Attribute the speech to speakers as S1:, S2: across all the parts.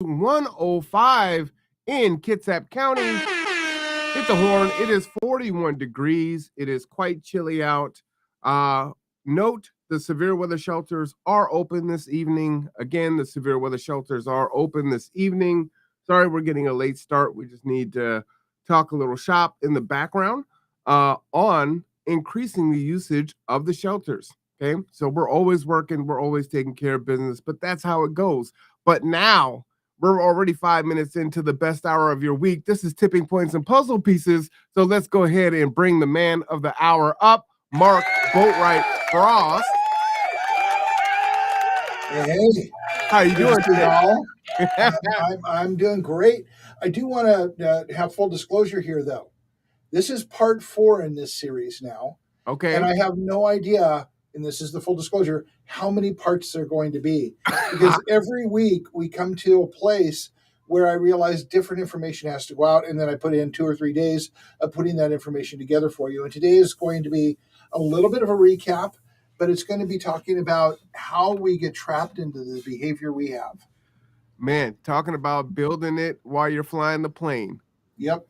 S1: 105 in Kitsap County. Hit the horn. It is 41 degrees. It is quite chilly out. Note the severe weather shelters are open this evening. Again, the severe weather shelters are open this evening. Sorry, we're getting a late start. We just need to talk a little shop in the background on increasing the usage of the shelters. Okay, so we're always working, we're always taking care of business, but that's how it goes. But now we're already 5 minutes into the best hour of your week. This is Tipping Points and Puzzle Pieces. So let's go ahead and bring the man of the hour up, Mark Boatwright Frost.
S2: Hey,
S1: how you doing
S2: today? I'm doing great. I do want to have full disclosure here, though. This is part 4 in this series now.
S1: Okay.
S2: And I have no idea, and this is the full disclosure, how many parts there are going to be. Because every week we come to a place where I realize different information has to go out, and then I put in 2 or 3 days of putting that information together for you. And today is going to be a little bit of a recap, but it's going to be talking about how we get trapped into the behavior we have.
S1: Man, talking about building it while you're flying the plane.
S2: Yep.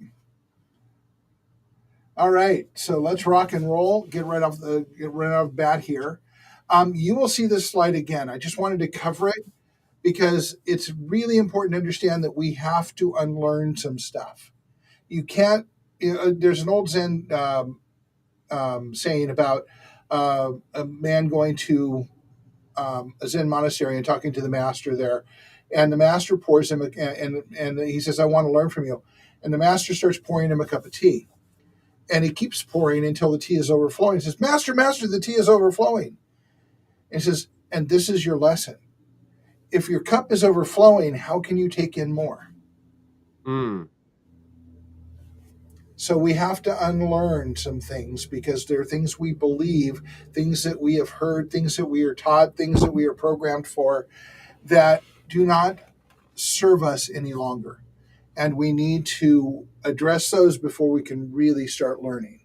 S2: All right, so let's rock and roll. Get right off the bat here. You will see this slide again. I just wanted to cover it because it's really important to understand that we have to unlearn some stuff. You can't. There's an old Zen saying about a man going to a Zen monastery and talking to the master there, and the master pours him and he says, "I want to learn from you," and the master starts pouring him a cup of tea. And he keeps pouring until the tea is overflowing. He says, "Master, master, the tea is overflowing." And he says, "And this is your lesson. If your cup is overflowing, how can you take in more?" So we have to unlearn some things because there are things we believe, things that we have heard, things that we are taught, things that we are programmed for that do not serve us any longer. And we need to address those before we can really start learning.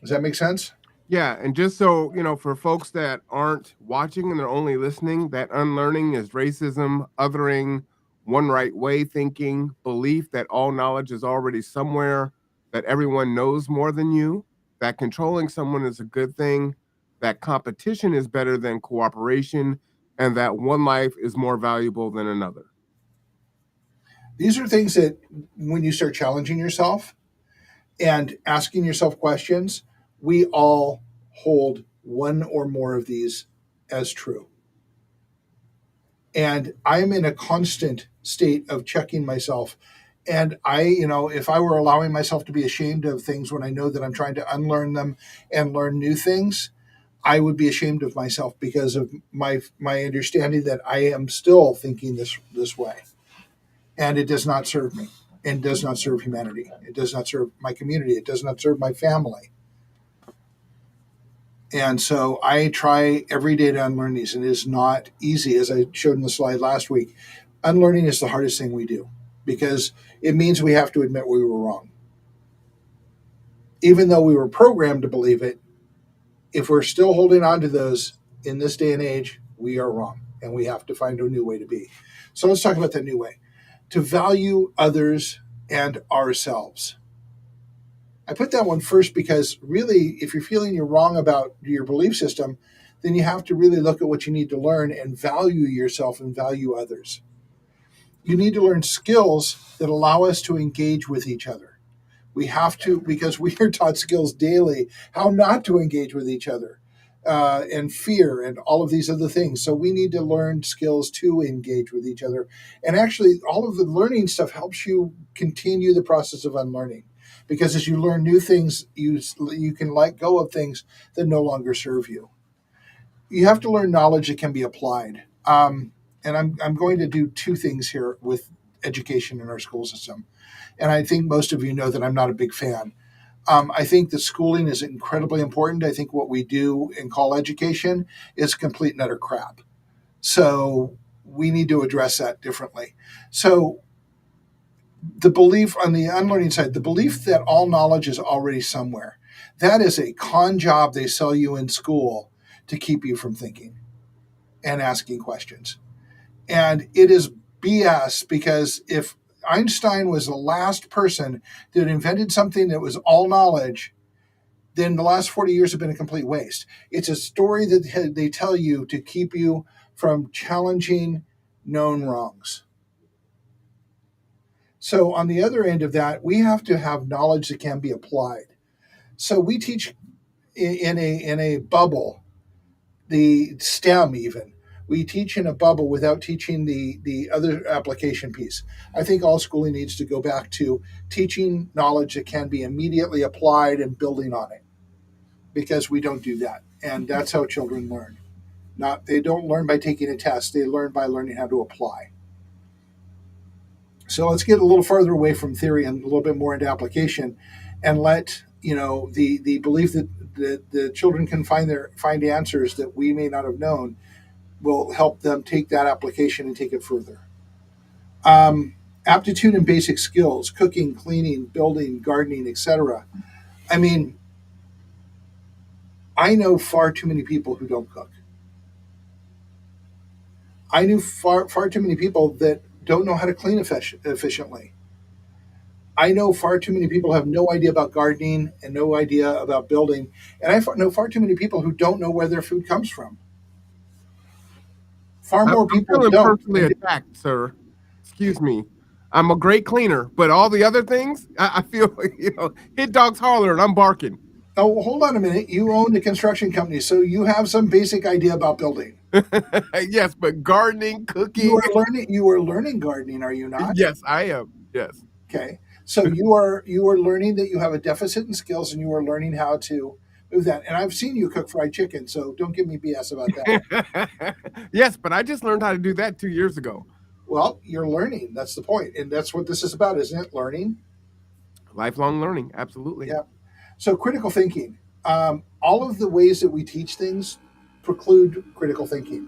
S2: Does that make sense?
S1: Yeah, and just so, for folks that aren't watching and they're only listening, that unlearning is racism, othering, one right way thinking, belief that all knowledge is already somewhere, that everyone knows more than you, that controlling someone is a good thing, that competition is better than cooperation, and that one life is more valuable than another.
S2: These are things that when you start challenging yourself and asking yourself questions, we all hold one or more of these as true. And I'm in a constant state of checking myself. And if I were allowing myself to be ashamed of things when I know that I'm trying to unlearn them and learn new things, I would be ashamed of myself because of my understanding that I am still thinking this way. And it does not serve me and does not serve humanity. It does not serve my community. It does not serve my family. And so I try every day to unlearn these, and it is not easy, as I showed in the slide last week. Unlearning is the hardest thing we do because it means we have to admit we were wrong. Even though we were programmed to believe it, if we're still holding on to those in this day and age, we are wrong, and we have to find a new way to be. So let's talk about that new way. To value others and ourselves. I put that one first because really, if you're feeling you're wrong about your belief system, then you have to really look at what you need to learn and value yourself and value others. You need to learn skills that allow us to engage with each other. We have to, because we are taught skills daily, how not to engage with each other, and fear and all of these other things. So we need to learn skills to engage with each other. And actually, all of the learning stuff helps you continue the process of unlearning. Because as you learn new things, you can let go of things that no longer serve you. You have to learn knowledge that can be applied. And I'm going to do 2 things here with education in our school system. And I think most of you know that I'm not a big fan. I think that schooling is incredibly important. I think what we do and call education is complete and utter crap. So we need to address that differently. So the belief on the unlearning side, the belief that all knowledge is already somewhere, that is a con job they sell you in school to keep you from thinking and asking questions. And it is BS, because if Einstein was the last person that invented something that was all knowledge, then the last 40 years have been a complete waste. It's a story that they tell you to keep you from challenging known wrongs. So, on the other end of that, we have to have knowledge that can be applied. So, we teach in a bubble, the STEM even. We teach in a bubble without teaching the other application piece. I think all schooling needs to go back to teaching knowledge that can be immediately applied and building on it, because we don't do that. And that's how children learn. Not They don't learn by taking a test, they learn by learning how to apply. So let's get a little farther away from theory and a little bit more into application, and let the belief that the children can find answers that we may not have known will help them take that application and take it further. Aptitude and basic skills: cooking, cleaning, building, gardening, etc. I mean, I know far too many people who don't cook. I knew far too many people that don't know how to clean efficiently. I know far too many people have no idea about gardening and no idea about building, and I know far too many people who don't know where their food comes from. Far more
S1: I'm
S2: people
S1: feeling
S2: don't.
S1: personally attacked, sir. Excuse me. I'm a great cleaner, but all the other things, I feel, hit dogs holler and I'm barking.
S2: Oh, hold on a minute. You own the construction company, so you have some basic idea about building.
S1: Yes, but gardening,
S2: You
S1: cooking,
S2: are learning. You are learning gardening, are you not?
S1: yes, I am. Yes.
S2: Okay. So you are learning that you have a deficit in skills, and you are learning how to move that. And I've seen you cook fried chicken, so don't give me BS about that.
S1: Yes, but I just learned how to do that 2 years ago.
S2: Well, you're learning. That's the point, and that's what this is about, isn't it? Learning.
S1: Lifelong learning, absolutely.
S2: Yeah. So critical thinking. All of the ways that we teach things preclude critical thinking.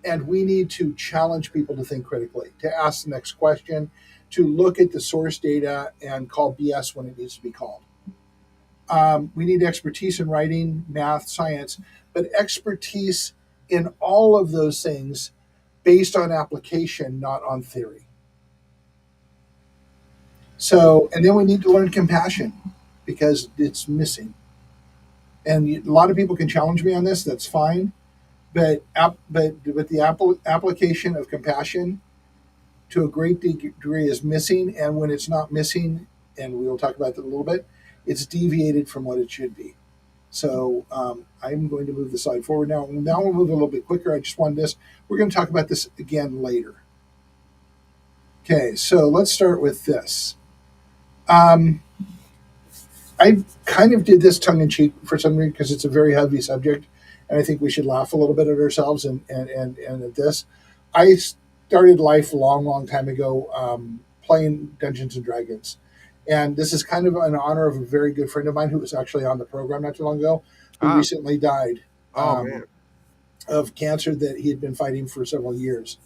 S2: And we need to challenge people to think critically, to ask the next question, to look at the source data and call BS when it needs to be called. We need expertise in writing, math, science, but expertise in all of those things based on application, not on theory. So, and then we need to learn compassion, because it's missing. And a lot of people can challenge me on this. That's fine, but the application of compassion to a great degree is missing. And when it's not missing, and we will talk about that a little bit, it's deviated from what it should be. So I'm going to move the slide forward now. Now we'll move a little bit quicker. I just wanted this. We're going to talk about this again later. Okay, so let's start with this. I kind of did this tongue in cheek for some reason, because it's a very heavy subject, and I think we should laugh a little bit at ourselves and at this. I started life a long time ago playing Dungeons and Dragons, and this is kind of in honor of a very good friend of mine who was actually on the program not too long ago, who
S1: Ah,
S2: recently died
S1: oh man.
S2: of cancer that he had been fighting for several years.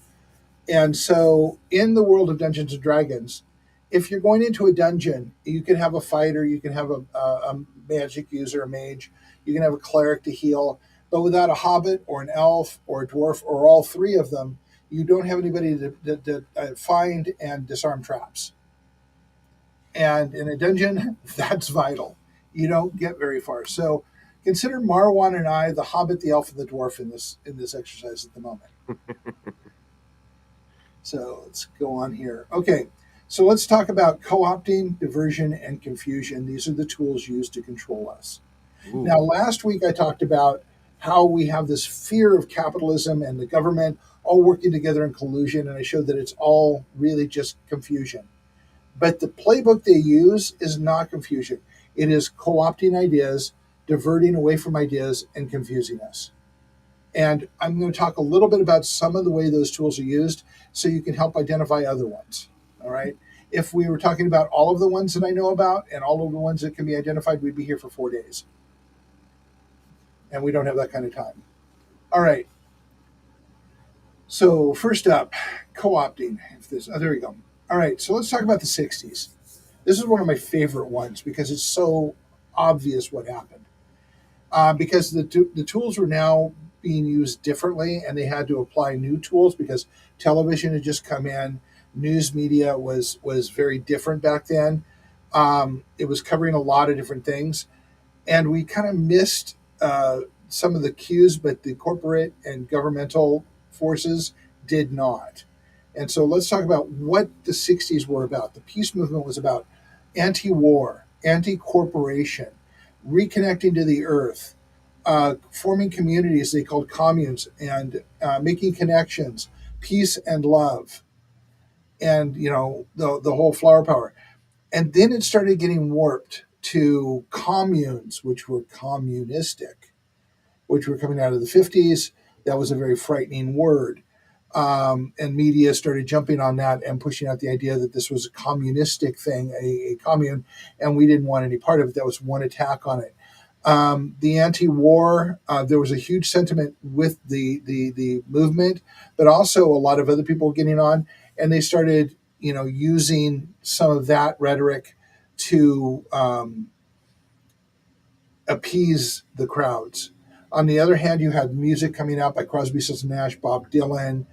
S2: And so, in the world of Dungeons and Dragons, if you're going into a dungeon, you can have a fighter, you can have a magic user, a mage, you can have a cleric to heal. But without a hobbit or an elf or a dwarf or all three of them, you don't have anybody to find and disarm traps. And in a dungeon, that's vital. You don't get very far. So consider Marwan and I the hobbit, the elf, and the dwarf in this exercise at the moment. So let's go on here. Okay, so let's talk about co-opting, diversion, and confusion. These are the tools used to control us.
S1: Ooh.
S2: Now, last week I talked about how we have this fear of capitalism and the government all working together in collusion, and I showed that it's all really just confusion. But the playbook they use is not confusion. It is co-opting ideas, diverting away from ideas, and confusing us. And I'm going to talk a little bit about some of the way those tools are used so you can help identify other ones. All right. If we were talking about all of the ones that I know about and all of the ones that can be identified, we'd be here for 4 days. And we don't have that kind of time. All right. So first up, co-opting. There we go. All right. So let's talk about the 60s. This is one of my favorite ones because it's so obvious what happened. Because the tools were now being used differently, and they had to apply new tools because television had just come in. News media was very different back then. It was covering a lot of different things, and we kind of missed some of the cues, but the corporate and governmental forces did not. And so let's talk about what the 60s were about. The peace movement was about anti war, anti corporation, reconnecting to the earth, forming communities they called communes, and making connections, peace and love, and the whole flower power. And then it started getting warped to communes, which were communistic, which were coming out of the 50s. That was a very frightening word. And media started jumping on that and pushing out the idea that this was a communistic thing, a commune, and we didn't want any part of it. That was one attack on it. The anti-war, there was a huge sentiment with the movement, but also a lot of other people getting on, and they started, using some of that rhetoric to appease the crowds. On the other hand, you had music coming out by Crosby, Stills and Nash, Bob Dylan,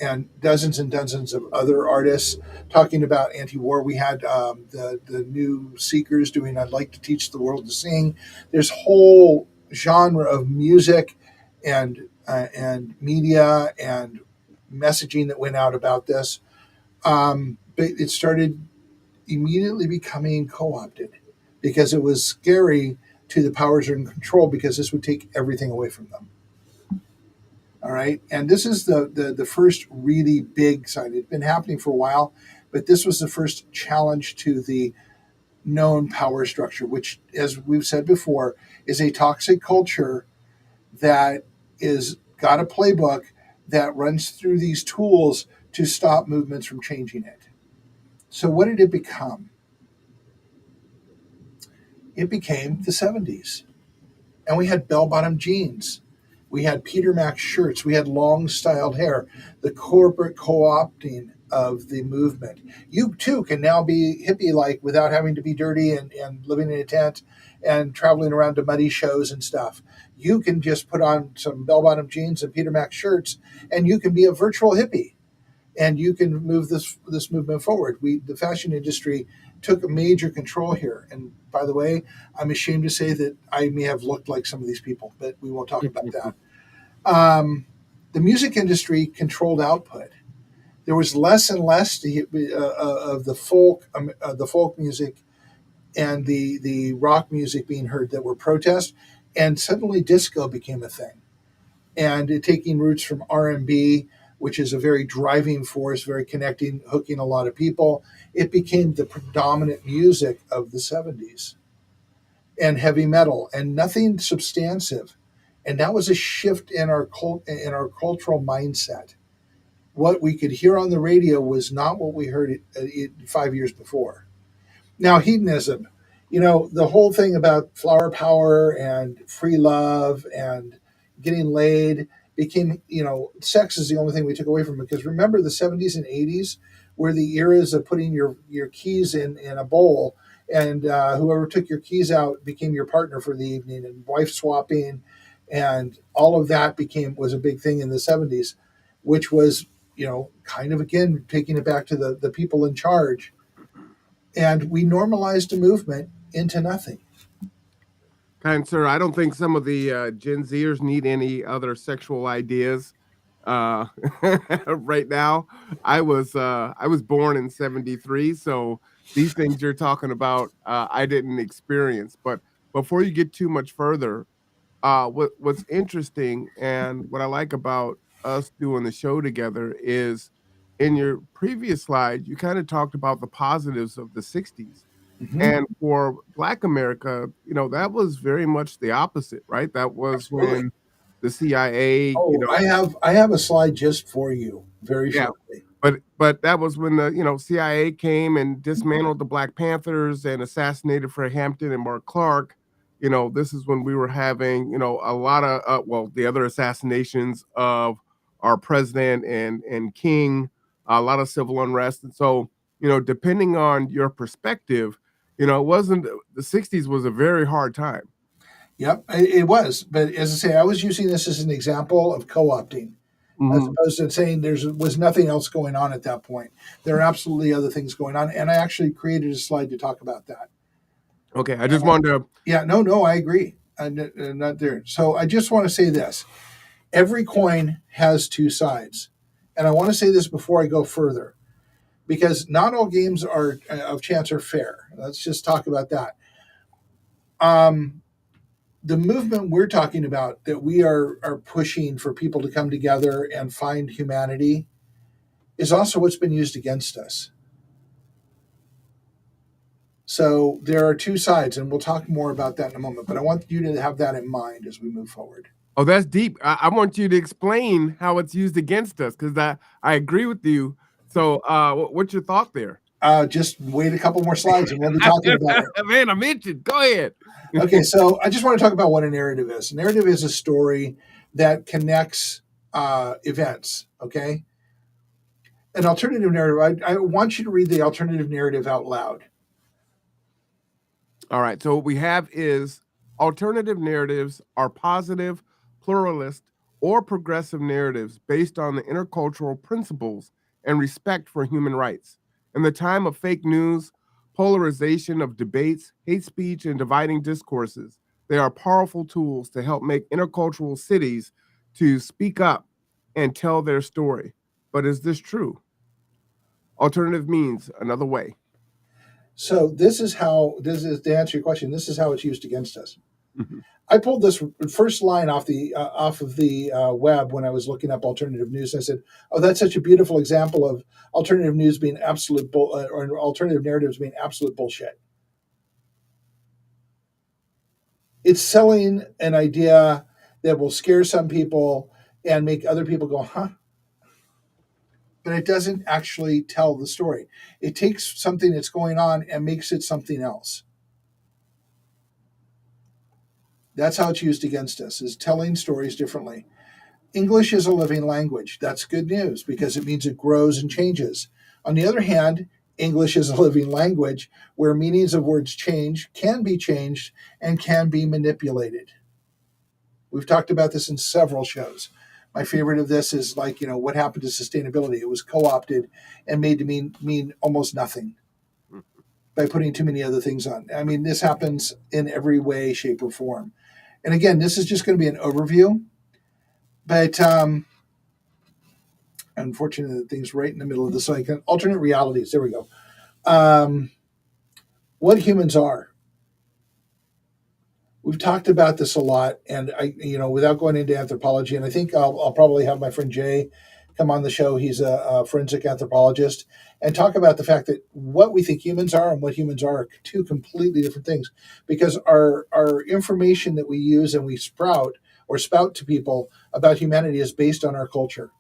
S2: and dozens of other artists talking about anti-war. We had the new Seekers doing "I'd Like to Teach the World to Sing." There's whole genre of music and media and messaging that went out about this, but it started immediately becoming co-opted because it was scary to the powers in control because this would take everything away from them. All right. And this is the first really big sign. It's been happening for a while, but this was the first challenge to the known power structure, which, as we've said before, is a toxic culture that is got a playbook that runs through these tools to stop movements from changing it. So what did it become? It became the 70s. And we had bell-bottom jeans. We had Peter Mac shirts. We had long styled hair. The corporate co-opting of the movement. You too can now be hippie-like without having to be dirty and living in a tent and traveling around to muddy shows and stuff. You can just put on some bell-bottom jeans and Peter Mac shirts, and you can be a virtual hippie. And you can move this movement forward. The fashion industry took a major control here. And by the way, I'm ashamed to say that I may have looked like some of these people, but we won't talk about that. The music industry controlled output. There was less and less of the folk music and the rock music being heard that were protest, and suddenly disco became a thing. And taking roots from R&B, which is a very driving force, very connecting, hooking a lot of people, it became the predominant music of the 70s. And heavy metal, and nothing substantive. And that was a shift in our cultural mindset. What we could hear on the radio was not what we heard 5 years before. Now, hedonism, the whole thing about flower power and free love and getting laid became, sex is the only thing we took away from it. Because remember, the 70s and 80s were the eras of putting your keys in a bowl, and whoever took your keys out became your partner for the evening, and wife swapping, and all of that was a big thing in the 70s, which was, kind of, again, taking it back to the people in charge. And we normalized a movement into nothing.
S1: Kind sir, I don't think some of the Gen Zers need any other sexual ideas. Uh, right now, I was born in '73, so these things you're talking about, I didn't experience. But before you get too much further, what's interesting and what I like about us doing the show together is in your previous slide, you kind of talked about the positives of the '60s.
S2: Mm-hmm.
S1: And for Black America, that was very much the opposite, right? That was
S2: Absolutely.
S1: when the CIA,
S2: Oh, I have a slide just for you very
S1: yeah,
S2: shortly.
S1: but that was when the, CIA came and dismantled the Black Panthers and assassinated Fred Hampton and Mark Clark. This is when we were having, a lot of, well, the other assassinations of our president and king, a lot of civil unrest. And so, depending on your perspective, it wasn't the '60s was a very hard time.
S2: Yep, it was. But as I say, I was using this as an example of co-opting, as
S1: Mhm.
S2: opposed to saying there was nothing else going on at that point. There are absolutely other things going on, and I actually created a slide to talk about that.
S1: Okay, I just wanted to.
S2: Yeah, no, I agree. I'm not there. So I just want to say this: every coin has two sides, and I want to say this before I go further, because not all games are of chance are fair. Let's just talk about that. Um, the movement we're talking about, that we are pushing for people to come together and find humanity, is also what's been used against us. So there are two sides, and we'll talk more about that in a moment. But I want you to have that in mind as we move forward.
S1: Oh, that's deep. I want you to explain how it's used against us because I agree with you. So, what's your thought there?
S2: Just wait a couple more slides, and we'll be talking about it.
S1: Man, I'm itching. Go ahead.
S2: Okay, so I just want to talk about what a narrative is. A narrative is a story that connects events. Okay, an alternative narrative. I want you to read the alternative narrative out loud.
S1: All right. So what we have is alternative narratives are positive, pluralist, or progressive narratives based on the intercultural principles and respect for human rights. In the time of fake news, polarization of debates, hate speech, and dividing discourses, they are powerful tools to help make intercultural cities to speak up and tell their story. But is this true? Alternative means another way.
S2: So this is to answer your question. This is how it's used against us.
S1: Mhm.
S2: I pulled this first line off of the web when I was looking up alternative news. I said, "Oh, that's such a beautiful example of alternative news being or alternative narratives being absolute bullshit." It's selling an idea that will scare some people and make other people go, "Huh?" But it doesn't actually tell the story. It takes something that's going on and makes it something else. That's how it's used against us, is telling stories differently. English is a living language. That's good news because it means it grows and changes. On the other hand, English is a living language where meanings of words change, can be changed, and can be manipulated. We've talked about this in several shows. My favorite of this is like, what happened to sustainability? It was co-opted and made to mean almost nothing by putting too many other things on. I mean, this happens in every way, shape, or form. And again, this is just going to be an overview, but unfortunately, the thing's right in the middle of this. So I can alternate realities. There we go. Um, what humans are. We've talked about this a lot, and without going into anthropology, and I think I'll probably have my friend Jay come on the show. He's a forensic anthropologist, and talk about the fact that what we think humans are and what humans are two completely different things. Because our information that we use and we spout to people about humanity is based on our culture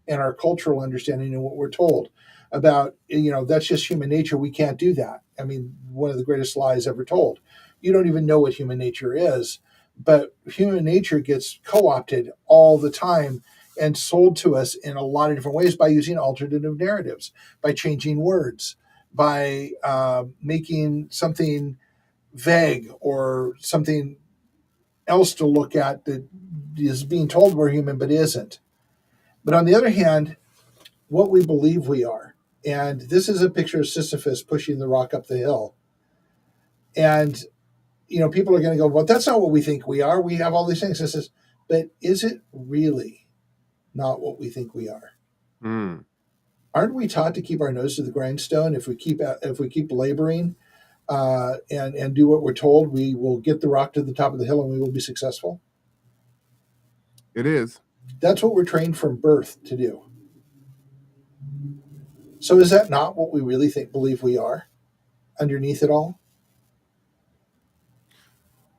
S2: and our cultural understanding and what we're told about. That's just human nature. We can't do that. I mean, one of the greatest lies ever told. You don't even know what human nature is, but human nature gets co-opted all the time and sold to us in a lot of different ways by using alternative narratives, by changing words, by making something vague or something else to look at that is being told we're human but isn't. But on the other hand, what we believe we are. And this is a picture of Sisyphus pushing the rock up the hill. And, people are going to go, well, that's not what we think we are. We have all these things. This is, but is it really not what we think we are?
S1: Mm.
S2: Aren't we taught to keep our nose to the grindstone? If we keep laboring and do what we're told, we will get the rock to the top of the hill and we will be successful.
S1: It is.
S2: That's what we're trained from birth to do. So is that not what we really believe we are underneath it all?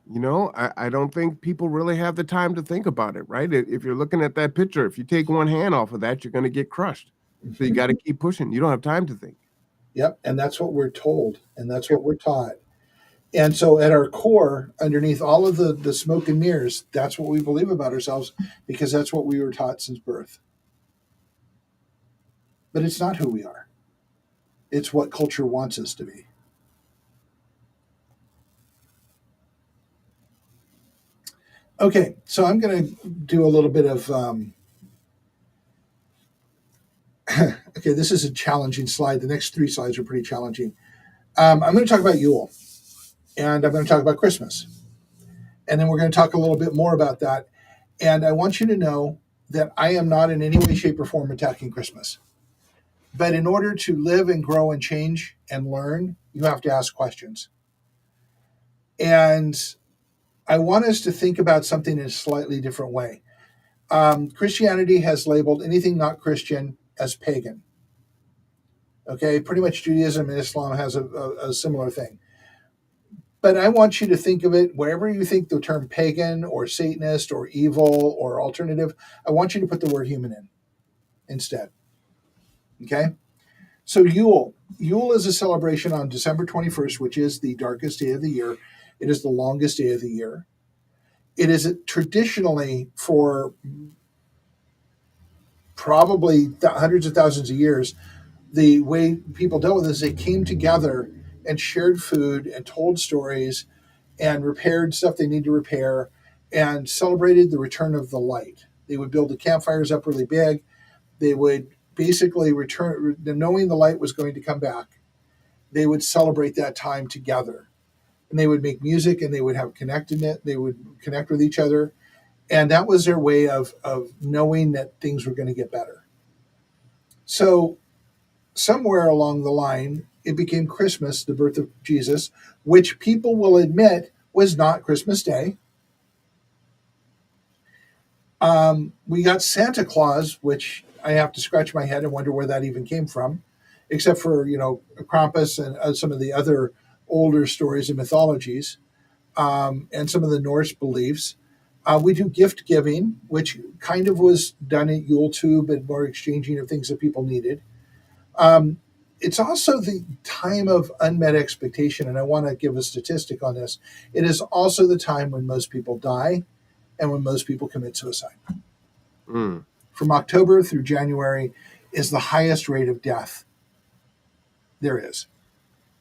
S1: I don't think people really have the time to think about it, right? If you're looking at that picture, if you take one hand off of that, you're going to get crushed. So you got to keep pushing. You don't have time to think.
S2: Yep. And that's what we're told. And that's what we're taught. And so at our core, underneath all of the smoke and mirrors, that's what we believe about ourselves because that's what we were taught since birth. But it's not who we are. It's what culture wants us to be. Okay, so I'm going to do a little bit of. Okay, this is a challenging slide. The next three slides are pretty challenging. I'm going to talk about Yule, and I'm going to talk about Christmas, and then we're going to talk a little bit more about that. And I want you to know that I am not in any way, shape, or form attacking Christmas. But in order to live and grow and change and learn, you have to ask questions. And I want us to think about something in a slightly different way. Christianity has labeled anything not Christian as pagan. Okay, pretty much Judaism and Islam has a similar thing. But I want you to think of it, wherever you think the term pagan or Satanist or evil or alternative, I want you to put the word human in instead. Okay? So Yule. Yule is a celebration on December 21st, which is the darkest day of the year. It is the longest day of the year. It is traditionally, for probably hundreds of thousands of years, the way people dealt with this, they came together and shared food and told stories and repaired stuff they need to repair and celebrated the return of the light. They would build the campfires up really big. They would basically return, knowing the light was going to come back, they would celebrate that time together. And they would make music and they would have connectedness. They would connect with each other. And that was their way of knowing that things were going to get better. So somewhere along the line, it became Christmas, the birth of Jesus, which people will admit was not Christmas Day. We got Santa Claus, which I have to scratch my head and wonder where that even came from, except for, Krampus and some of the other older stories and mythologies, and some of the Norse beliefs. We do gift giving, which kind of was done at Yule too, but more exchanging of things that people needed. It's also the time of unmet expectation, and I want to give a statistic on this. It is also the time when most people die and when most people commit suicide. From October through January is the highest rate of death there is,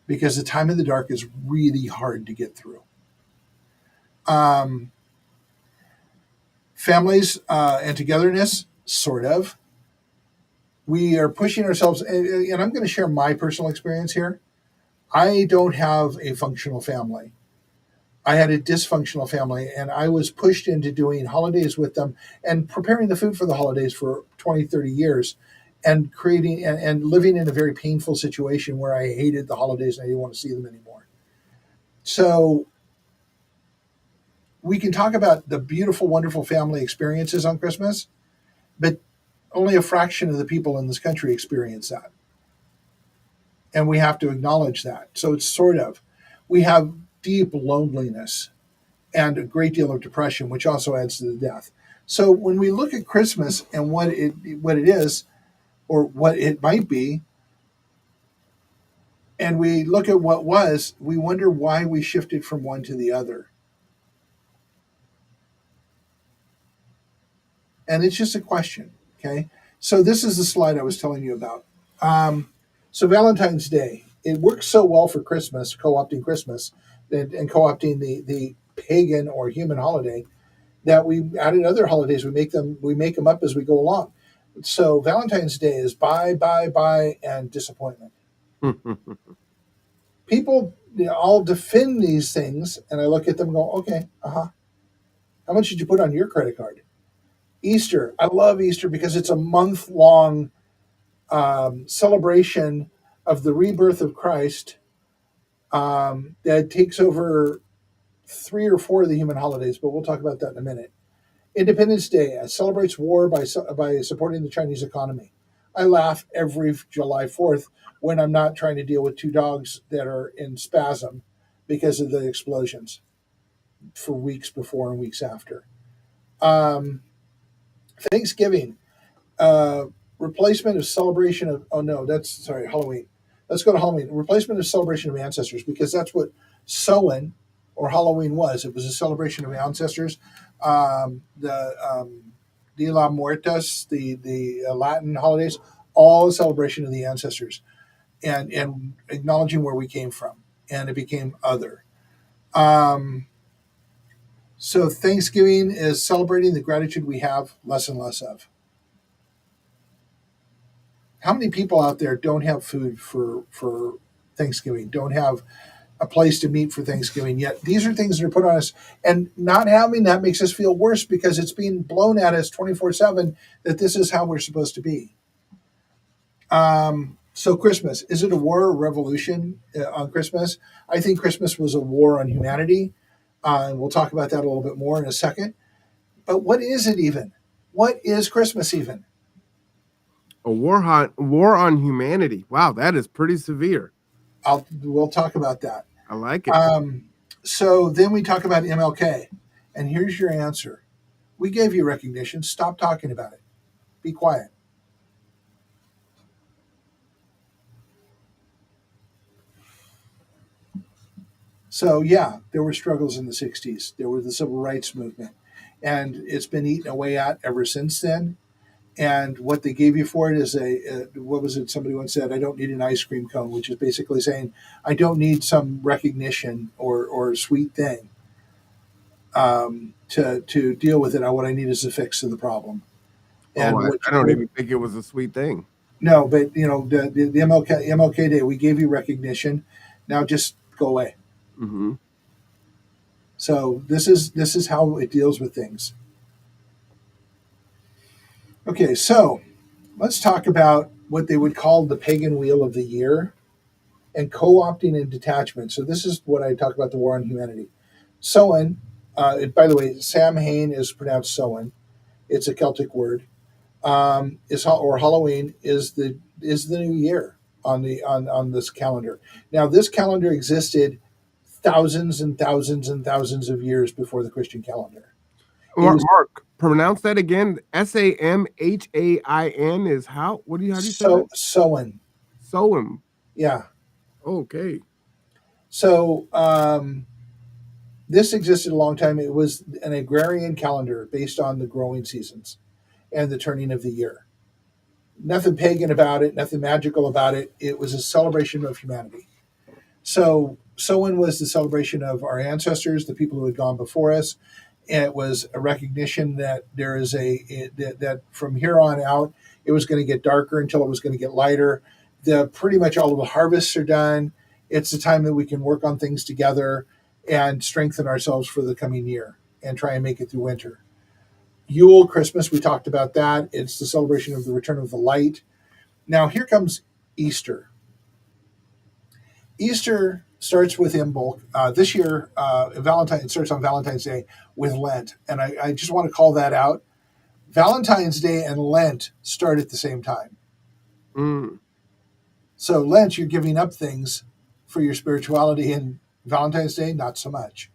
S2: because the time in the dark is really hard to get through. Families and togetherness, sort of. We are pushing ourselves, and I'm going to share my personal experience here. I don't have a functional family. I had a dysfunctional family, and I was pushed into doing holidays with them and preparing the food for the holidays for 20, 30 years, and creating and living in a very painful situation where I hated the holidays and I didn't want to see them anymore. So we can talk about the beautiful, wonderful family experiences on Christmas, but only a fraction of the people in this country experience that. And we have to acknowledge that. So it's sort of, we have deep loneliness and a great deal of depression, which also adds to the death. So when we look at Christmas and what it is, or what it might be, and we look at what was, we wonder why we shifted from one to the other. And it's just a question, okay? So this is the slide I was telling you about. So Valentine's Day, it works so well for Christmas, co-opting Christmas and co-opting the pagan or human holiday, that we added other holidays. We make them up as we go along. So Valentine's Day is buy, and disappointment. People all defend these things, and I look at them and go, okay, how much did you put on your credit card? Easter, I love Easter because it's a month-long celebration of the rebirth of Christ that takes over 3 or 4 of the human holidays, but we'll talk about that in a minute. Independence Day celebrates war by supporting the Chinese economy. I laugh every July 4th when I'm not trying to deal with 2 dogs that are in spasm because of the explosions for weeks before and weeks after. Thanksgiving, replacement of celebration of, Halloween. Let's go to Halloween. Replacement of celebration of ancestors, because that's what Samhain or Halloween was. It was a celebration of ancestors. The Dia de Muertos, the Latin holidays, all a celebration of the ancestors and acknowledging where we came from. And it became other. So Thanksgiving is celebrating the gratitude we have less and less of. How many people out there don't have food for Thanksgiving? Don't have a place to meet for Thanksgiving yet? These are things that are put on us, and not having that makes us feel worse because it's being blown at us 24/7 that this is how we're supposed to be. So Christmas, is it a war or revolution on Christmas? I think Christmas was a war on humanity, and we'll talk about that a little bit more in a second. But what is it even? What is Christmas even?
S1: A war on humanity. Wow, that is pretty severe.
S2: We'll talk about that.
S1: I like it.
S2: Um, so then we talk about MLK, and here's your answer. We gave you recognition. Stop talking about it. Be quiet. So yeah, there were struggles in the 60s. There was the civil rights movement, and it's been eaten away at ever since then. And what they gave you for it is what was it? Somebody once said, "I don't need an ice cream cone," which is basically saying, "I don't need some recognition or sweet thing to deal with it. What I need is a fix to the problem."
S1: Oh,
S2: And
S1: I don't even think it was a sweet thing.
S2: no, but the MLK Day, we gave you recognition. Now just go away.
S1: Mm-hmm.
S2: So this is how it deals with things. Okay, so let's talk about what they would call the pagan wheel of the year and co-opting and detachment. So this is what I talk about the war on humanity. Samhain, by the way, Samhain is pronounced Samhain. It's a Celtic word. Or Halloween is the new year on this calendar. Now this calendar existed thousands and thousands and thousands of years before the Christian calendar. It was
S1: Mark, pronounce that again. Samhain is how? How do you say that?
S2: Samhain.
S1: Soem.
S2: Yeah.
S1: Okay.
S2: So this existed a long time. It was an agrarian calendar based on the growing seasons and the turning of the year. Nothing pagan about it, nothing magical about it. It was a celebration of humanity. So Samhain was the celebration of our ancestors, the people who had gone before us. And it was a recognition that there is that from here on out, it was going to get darker until it was going to get lighter. Pretty much all of the harvests are done. It's the time that we can work on things together and strengthen ourselves for the coming year and try and make it through winter. Yule, Christmas, we talked about that. It's the celebration of the return of the light. Now here comes Easter. Easter starts with Imbolc. This year, Valentine, it starts on Valentine's Day with Lent. And I just want to call that out. Valentine's Day and Lent start at the same time.
S1: Mm.
S2: So Lent, you're giving up things for your spirituality, and Valentine's Day, not so much.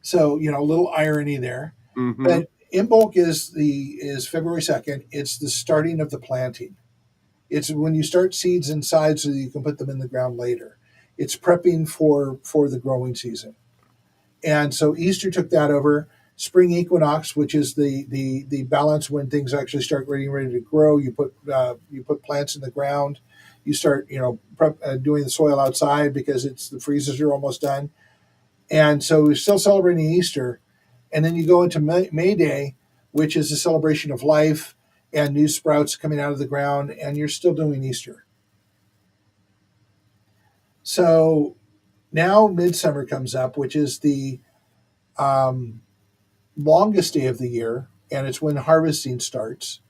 S2: So, a little irony there.
S1: Mm-hmm.
S2: But Imbolc is February 2nd. It's the starting of the planting. It's when you start seeds inside so that you can put them in the ground later. It's prepping for the growing season. And so Easter took that over. Spring equinox, which is the balance when things actually start getting ready to grow. You put plants in the ground. You start doing the soil outside because the freezes are almost done. And so we're still celebrating Easter, and then you go into May Day, which is a celebration of life and new sprouts coming out of the ground, and you're still doing Easter. So now Midsummer comes up, which is the longest day of the year, and it's when harvesting starts.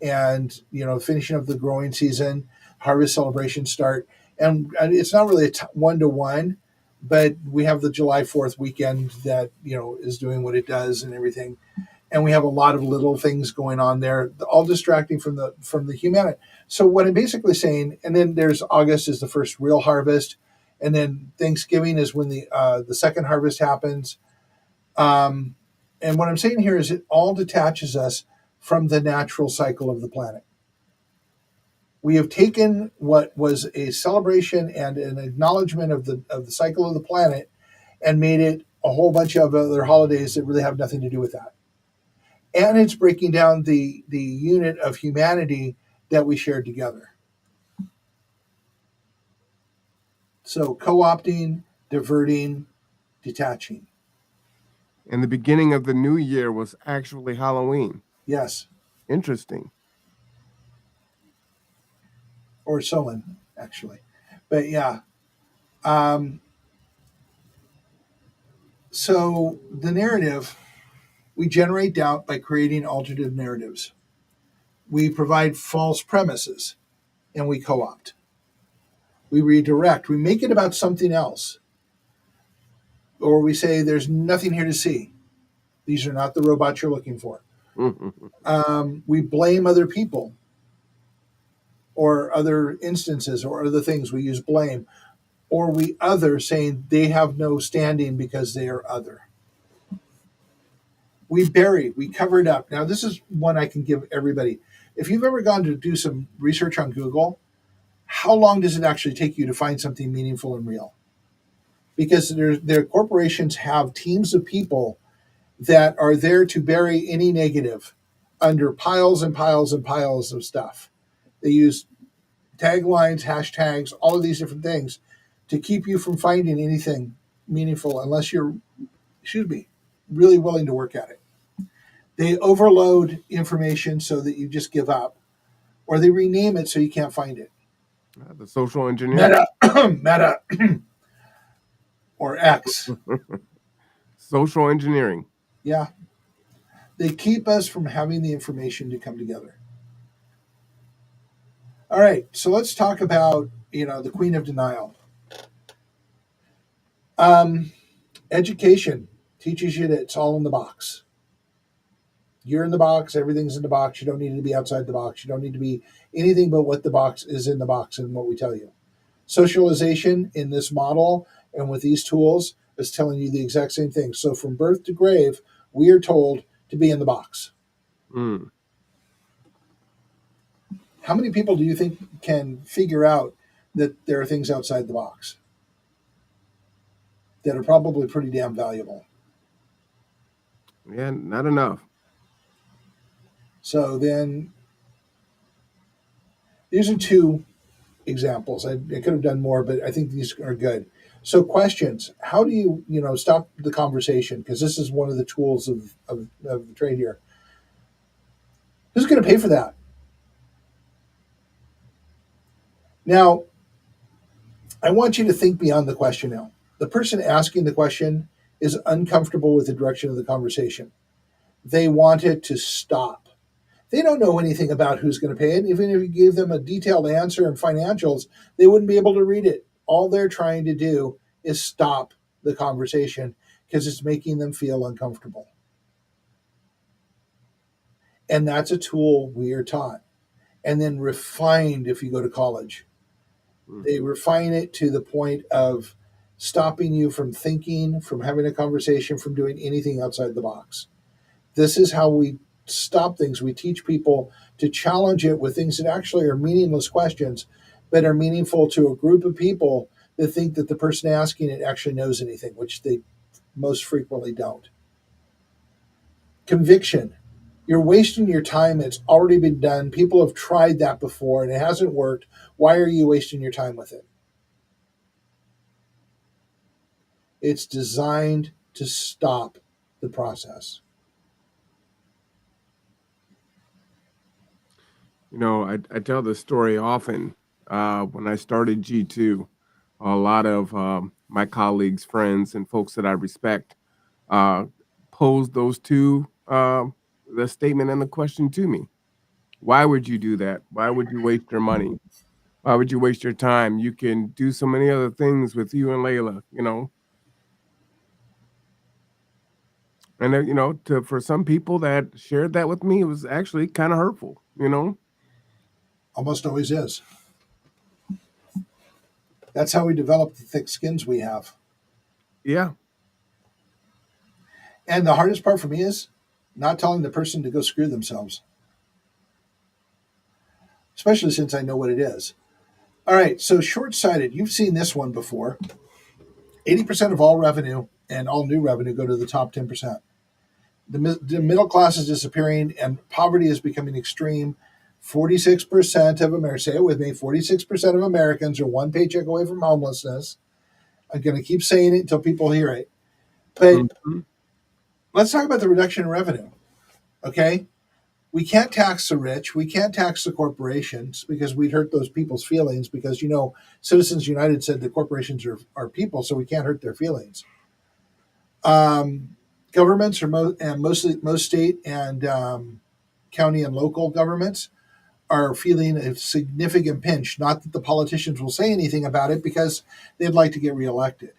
S2: And finishing of the growing season, harvest celebrations start, and it's not really a 1-to-1, but we have the July 4th weekend that is doing what it does and everything, and we have a lot of little things going on there, all distracting from the humanity. So what I'm basically saying, and then there's August is the first real harvest, and then Thanksgiving is when the second harvest happens. And what I'm saying here is it all detaches us from the natural cycle of the planet. We have taken what was a celebration and an acknowledgement of the cycle of the planet and made it a whole bunch of other holidays that really have nothing to do with that. And it's breaking down the unit of humanity that we shared together. So co-opting, diverting, detaching.
S1: And the beginning of the new year was actually Halloween.
S2: Yes.
S1: Interesting.
S2: Or Solon, actually. But yeah. Um, so the narrative, we generate doubt by creating alternative narratives. We provide false premises and we co opt. We redirect. We make it about something else. Or we say, there's nothing here to see. These are not the robots you're looking for. We blame other people or other instances or other things. We use blame. Or we other, saying they have no standing because they are other. We bury, we cover it up. Now, this is one I can give everybody. If you've ever gone to do some research on Google, how long does it actually take you to find something meaningful and real? Because their corporations have teams of people that are there to bury any negative under piles and piles and piles of stuff. They use taglines, hashtags, all of these different things to keep you from finding anything meaningful unless you're, really willing to work at it. They overload information so that you just give up, or they rename it so you can't find it.
S1: The social engineering.
S2: Meta, or X.
S1: Social engineering.
S2: Yeah. They keep us from having the information to come together. All right, so let's talk about, the queen of denial. Education teaches you that it's all in the box. You're in the box, everything's in the box. You don't need to be outside the box. You don't need to be anything but what the box is in the box and what we tell you. Socialization in this model and with these tools is telling you the exact same thing. So from birth to grave, we are told to be in the box.
S1: Mm.
S2: How many people do you think can figure out that there are things outside the box that are probably pretty damn valuable?
S1: Yeah, not enough.
S2: So then, these are two examples. I could have done more, but I think these are good. So questions. How do you, stop the conversation? Because this is one of the tools of the trade here. Who's going to pay for that? Now, I want you to think beyond the question now. The person asking the question is uncomfortable with the direction of the conversation. They want it to stop. They don't know anything about who's going to pay it. Even if you gave them a detailed answer and financials, they wouldn't be able to read it. All they're trying to do is stop the conversation because it's making them feel uncomfortable. And that's a tool we are taught and then refined if you go to college. They refine it to the point of stopping you from thinking, from having a conversation, from doing anything outside the box. This is how we stop things. We teach people to challenge it with things that actually are meaningless questions, but are meaningful to a group of people that think that the person asking it actually knows anything, which they most frequently don't. Conviction. You're wasting your time. It's already been done. People have tried that before and it hasn't worked. Why are you wasting your time with it? It's designed to stop the process.
S1: I tell this story often. When I started G2, a lot of my colleagues, friends, and folks that I respect uh, posed those two, the statement and the question to me. Why would you do that? Why would you waste your money? Why would you waste your time? You can do so many other things with you and Layla. And for some people that shared that with me, it was actually kind of hurtful.
S2: Almost always is. That's how we develop the thick skins we have.
S1: Yeah.
S2: And the hardest part for me is not telling the person to go screw themselves, especially since I know what it is. All right, so short-sighted. You've seen this one before. 80% of all revenue and all new revenue go to the top 10%. The middle class is disappearing and poverty is becoming extreme. 46% of Americans, say it with me, 46% of Americans are one paycheck away from homelessness. I'm going to keep saying it until people hear it. But
S1: Mhm.
S2: let's talk about the reduction in revenue. Okay, we can't tax the rich, we can't tax the corporations because we'd hurt those people's feelings. Because Citizens United said the corporations are people, so we can't hurt their feelings. Um, Governments are and mostly most state and county and local governments are feeling a significant pinch. Not that the politicians will say anything about it because they'd like to get reelected.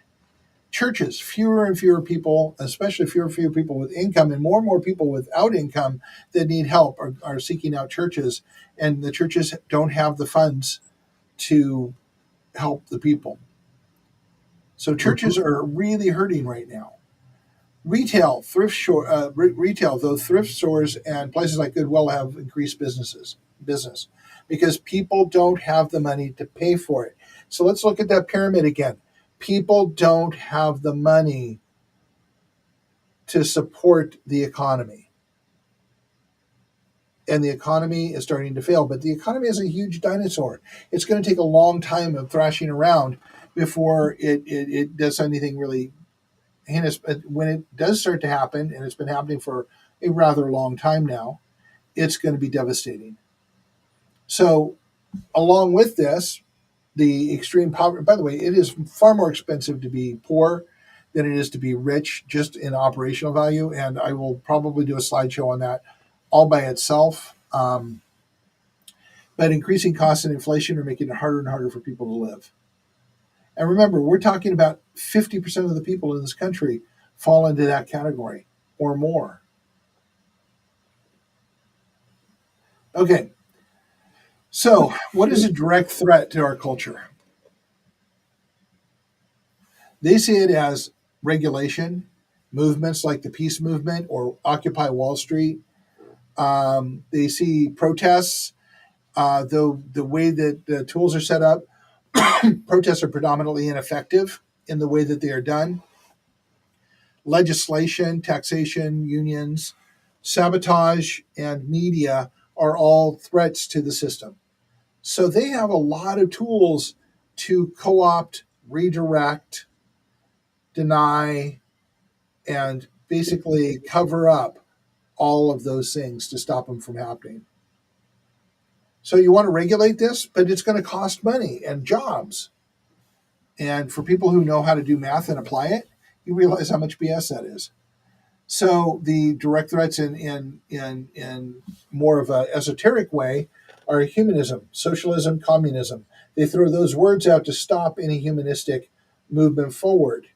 S2: Churches, fewer and fewer people, especially fewer and fewer people with income, and more people without income that need help are seeking out churches, and the churches don't have the funds to help the people. So
S1: Mhm.
S2: churches are really hurting right now. Retail, though thrift stores and places like Goodwill have increased business because people don't have the money to pay for it. So let's look at that pyramid again. People don't have the money to support the economy, and the economy is starting to fail. But the economy is a huge dinosaur. It's going to take a long time of thrashing around before it does anything really heinous. But when it does start to happen, and it's been happening for a rather long time now, it's going to be devastating. So, along with this, the extreme poverty, by the way, it is far more expensive to be poor than it is to be rich, just in operational value. And I will probably do a slideshow on that all by itself. But increasing costs and inflation are making it harder and harder for people to live. And remember, we're talking about 50% of the people in this country fall into that category or more. Okay, so what is a direct threat to our culture? They see it as regulation, movements like the peace movement or Occupy Wall Street. They see protests, though the way that the tools are set up, protests are predominantly ineffective in the way that they are done. Legislation, taxation, unions, sabotage, and media are all threats to the system. So they have a lot of tools to co opt, redirect, deny, and basically cover up all of those things to stop them from happening. So you want to regulate this, but it's going to cost money and jobs. And for people who know how to do math and apply it, you realize how much BS that is. So the direct threats in more of an esoteric way are humanism, socialism, communism. They throw those words out to stop any humanistic movement forward.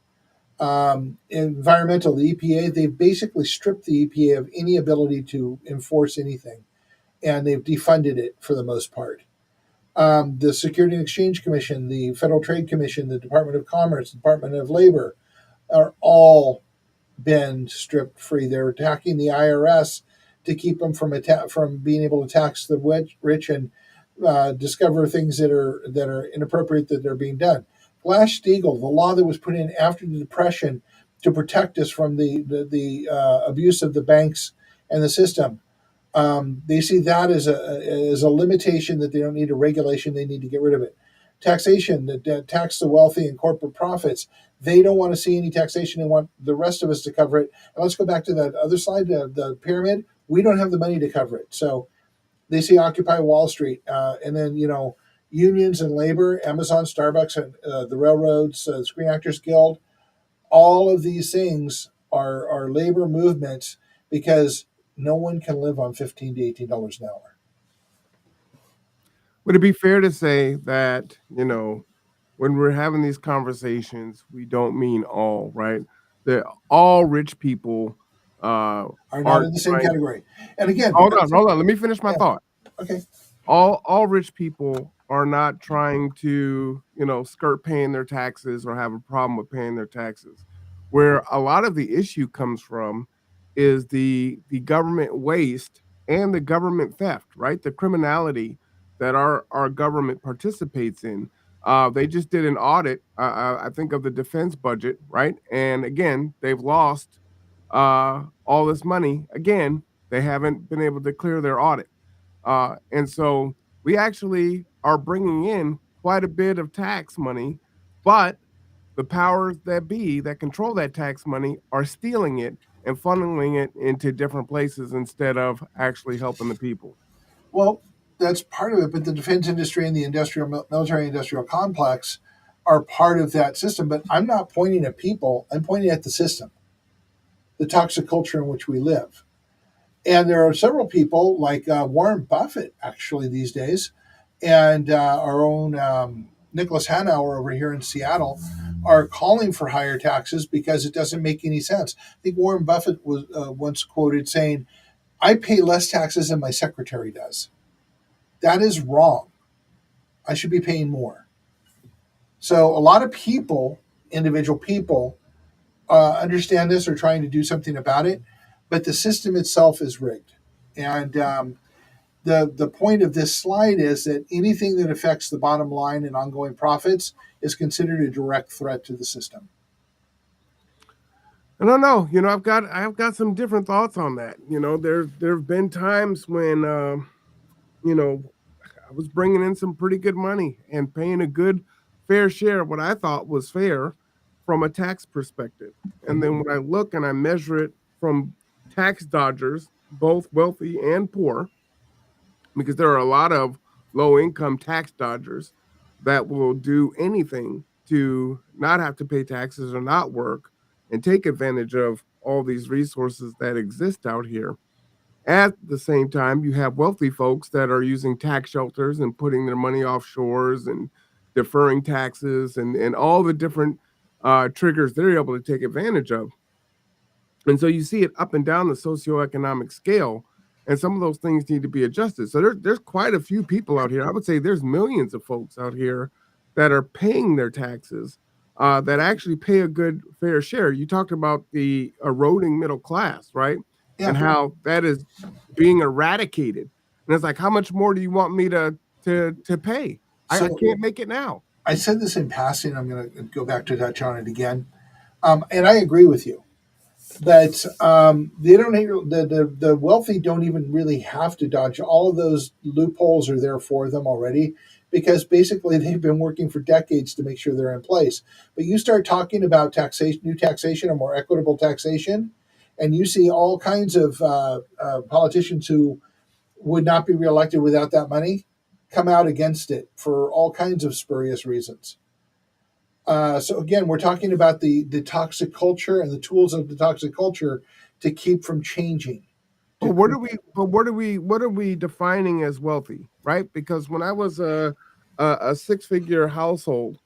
S2: Environmental, the EPA, they've basically stripped the EPA of any ability to enforce anything, and they've defunded it for the most part. The Security and Exchange Commission, the Federal Trade Commission, the Department of Commerce, Department of Labor are all been stripped free. They're attacking the IRS to keep them from being able to tax the rich and discover things that are inappropriate that are being done. Glass Steagall, the law that was put in after the Depression to protect us from the abuse of the banks and the system. They see that as a limitation that they don't need a regulation. They need to get rid of it. Taxation that tax the wealthy and corporate profits. They don't want to see any taxation. They want the rest of us to cover it. And let's go back to that other slide, the pyramid. We don't have the money to cover it. So they see Occupy Wall Street, and then unions and labor, Amazon, Starbucks, and the railroads, Screen Actors Guild. All of these things are labor movements because no one can live on $15 to $18 an hour.
S1: Would it be fair to say that, when we're having these conversations, we don't mean all, right? That all rich people
S2: Are not
S1: aren't
S2: in the same
S1: trying.
S2: category. And again,
S1: Hold on, hold on. Let me finish my
S2: yeah,
S1: thought.
S2: okay.
S1: All rich people are not trying to, skirt paying their taxes or have a problem with paying their taxes. Where a lot of the issue comes from is the government waste and the government theft, right? The criminality that our government participates in. They just did an audit, I think, of the defense budget, right? And again, they've lost all this money. Again, they haven't been able to clear their audit. And so we actually are bringing in quite a bit of tax money, but the powers that be that control that tax money are stealing it and funneling it into different places instead of actually helping the people.
S2: Well, that's part of it, but the defense industry and the military industrial complex are part of that system. But I'm not pointing at people, I'm pointing at the system, the toxic culture in which we live. And there are several people like Warren Buffett, actually, these days, and our own Nicholas Hanauer over here in Seattle are calling for higher taxes because it doesn't make any sense. I think Warren Buffett was once quoted saying, I pay less taxes than my secretary does. That is wrong. I should be paying more. So a lot of people, individual people, understand this or trying to do something about it, but the system itself is rigged. And the point of this slide is that anything that affects the bottom line and ongoing profits is considered a direct threat to the system.
S1: I don't know. I've got some different thoughts on that. There've been times when you know I was bringing in some pretty good money and paying a good fair share of what I thought was fair from a tax perspective. And then when I look and I measure it from tax dodgers, both wealthy and poor, because there are a lot of low income tax dodgers that will do anything to not have to pay taxes or not work and take advantage of all these resources that exist out here. At the same time, you have wealthy folks that are using tax shelters and putting their money offshores and deferring taxes and all the different triggers they're able to take advantage of. And so you see it up and down the socioeconomic scale, and some of those things need to be adjusted. So there's quite a few people out here. I would say there's millions of folks out here that are paying their taxes, that actually pay a good fair share. You talked about the eroding middle class, right? And
S2: Yeah.
S1: how that is being eradicated. And it's like, how much more do you want me to pay? I
S2: So
S1: can't make it now.
S2: I said this in passing. I'm going to go back to touch on it again. And I agree with you that they don't the wealthy don't even really have to dodge. All of those loopholes are there for them already because basically they've been working for decades to make sure they're in place. But you start talking about taxation, new taxation, or more equitable taxation, and you see all kinds of politicians who would not be reelected without that money come out against it for all kinds of spurious reasons. So again, we're talking about the toxic culture and the tools of the toxic culture to keep from changing.
S1: But what are we defining as wealthy, right? Because when I was a six-figure household,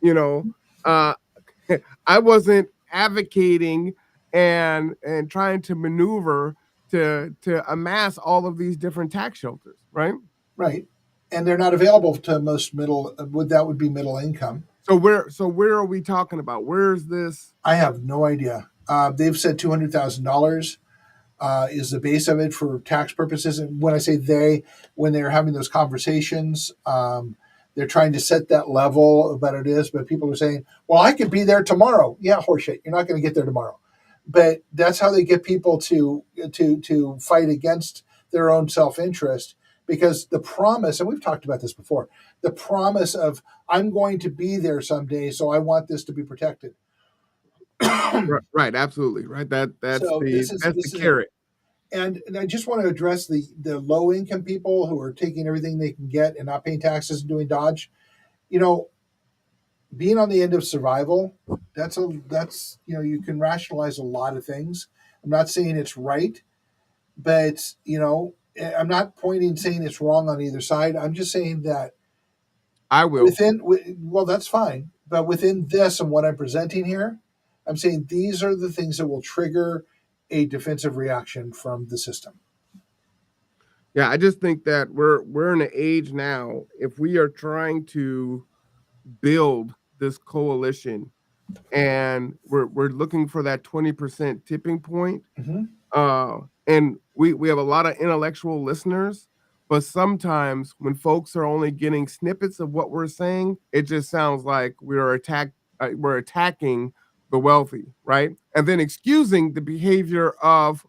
S1: you know, uh I wasn't advocating and trying to maneuver to amass all of these different tax shelters, right?
S2: Right, and they're not available to most middle. Would that would be middle income?
S1: So where are we talking about? Where's this?
S2: I have no idea. They've said $200,000 is the base of it for tax purposes. And when I say they, when they're having those conversations, they're trying to set that level of what it is. But people are saying, "Well, I could be there tomorrow." Yeah, horseshit. You're not going to get there tomorrow. But that's how they get people to fight against their own self interest because the promise, and we've talked about this before, the promise of I'm going to be there someday, so I want this to be protected.
S1: Right, absolutely, right. That's
S2: So
S1: the that's the
S2: this is it.
S1: carrot.
S2: And I just want to address the low income people who are taking everything they can get and not paying taxes and doing dodge. You know, being on the end of survival, that's you can rationalize a lot of things. I'm not saying it's right, but I'm not pointing saying it's wrong on either side. I'm just saying that
S1: I will.
S2: within well, that's fine, but within this and what I'm presenting here, I'm saying these are the things that will trigger a defensive reaction from the system.
S1: Yeah, I just think that we're in an age now. If we are trying to build this coalition and we're looking for that 20% tipping point,
S2: Mm-hmm.
S1: and we have a lot of intellectual listeners, but sometimes when folks are only getting snippets of what we're saying, it just sounds like we're attacking the wealthy, right? And then excusing the behavior of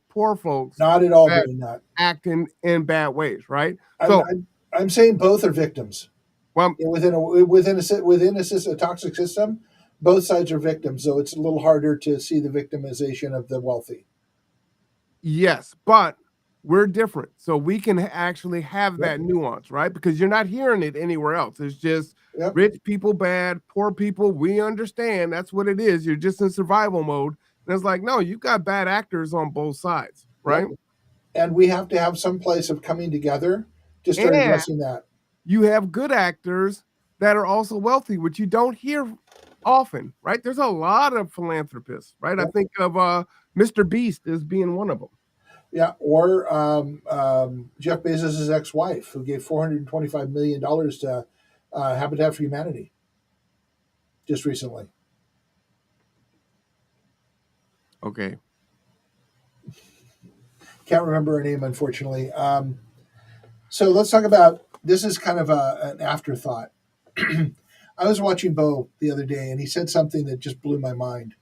S1: poor folks
S2: Not at all
S1: that
S2: doing that.
S1: act in bad ways, right?
S2: I'm,
S1: So
S2: I'm, I'm saying both are victims.
S1: Well,
S2: Within a toxic system, both sides are victims, so it's a little harder to see the victimization of the wealthy.
S1: yes, but we're different. So we can actually have
S2: Yep.
S1: that nuance, right? Because you're not hearing it anywhere else. It's just
S2: Yep.
S1: rich people bad, poor people, we understand. That's what it is. You're just in survival mode. And it's like, no, you've got bad actors on both sides, right?
S2: Yep. And we have to have some place of coming together to start
S1: And
S2: addressing that.
S1: you have good actors that are also wealthy, which you don't hear often, right? There's a lot of philanthropists, right? I
S2: Yep.
S1: think of Mr. Beast as being one of them.
S2: Yeah. Or Jeff Bezos' ex-wife, who gave $425 million to Habitat for Humanity just recently.
S1: Okay.
S2: Can't remember her name, unfortunately. So let's talk about this. Is kind of an afterthought. I was watching Bo the other day, and he said something that just blew my mind.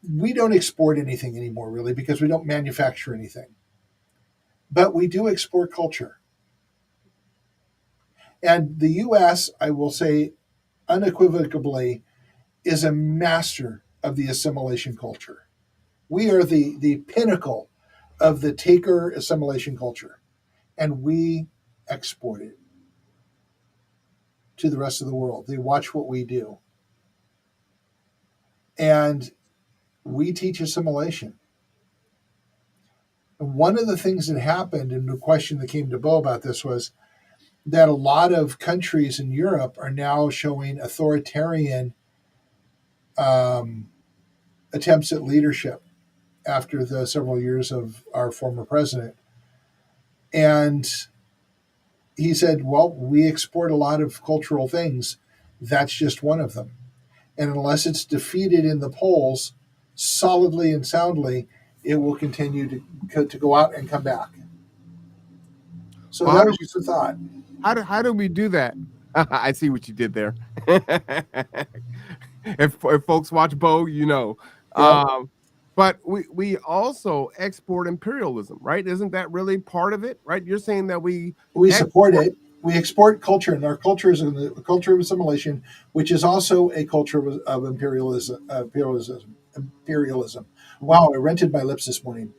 S2: We don't export anything anymore, really, because we don't manufacture anything. But we do export culture. And the U.S., I will say unequivocally, is a master of the assimilation culture. We are the pinnacle of the taker assimilation culture, and we export it to the rest of the world. They watch what we do. And we teach assimilation. And one of the things that happened, and the question that came to Bo about this was that a lot of countries in Europe are now showing authoritarian um, attempts at leadership after the several years of our former president. And he said, well, we export a lot of cultural things. That's just one of them. And unless it's defeated in the polls solidly and soundly, it will continue to go out and come back. So
S1: Well,
S2: that was just a thought.
S1: how do we do that? I see what you did there. If folks watch Bo, you know.
S2: Yep.
S1: But we also export imperialism, right? Isn't that really part of it, right? You're saying that we
S2: We support
S1: export.
S2: it. We export culture, and our culture is a culture of assimilation, which is also a culture of imperialism. Imperialism. Wow, I rented my lips this morning.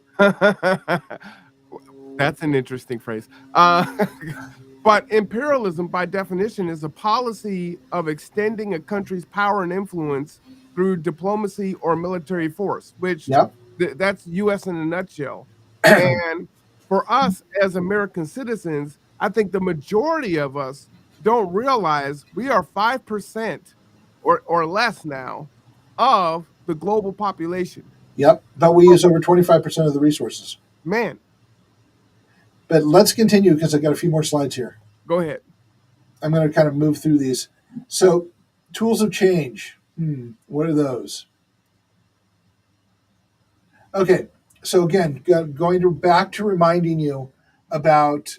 S1: That's an interesting phrase. But imperialism, by definition, is a policy of extending a country's power and influence through diplomacy or military force, which
S2: Yep.
S1: that's US in a nutshell. And for us as American citizens, I think the majority of us don't realize we are 5% or less now of the global population.
S2: Yep. But we use over 25% of the resources.
S1: Man,
S2: But let's continue because I got a few more slides here.
S1: go ahead.
S2: I'm going to kind of move through these. So, tools of change. What are those? Okay. So again, going back to reminding you about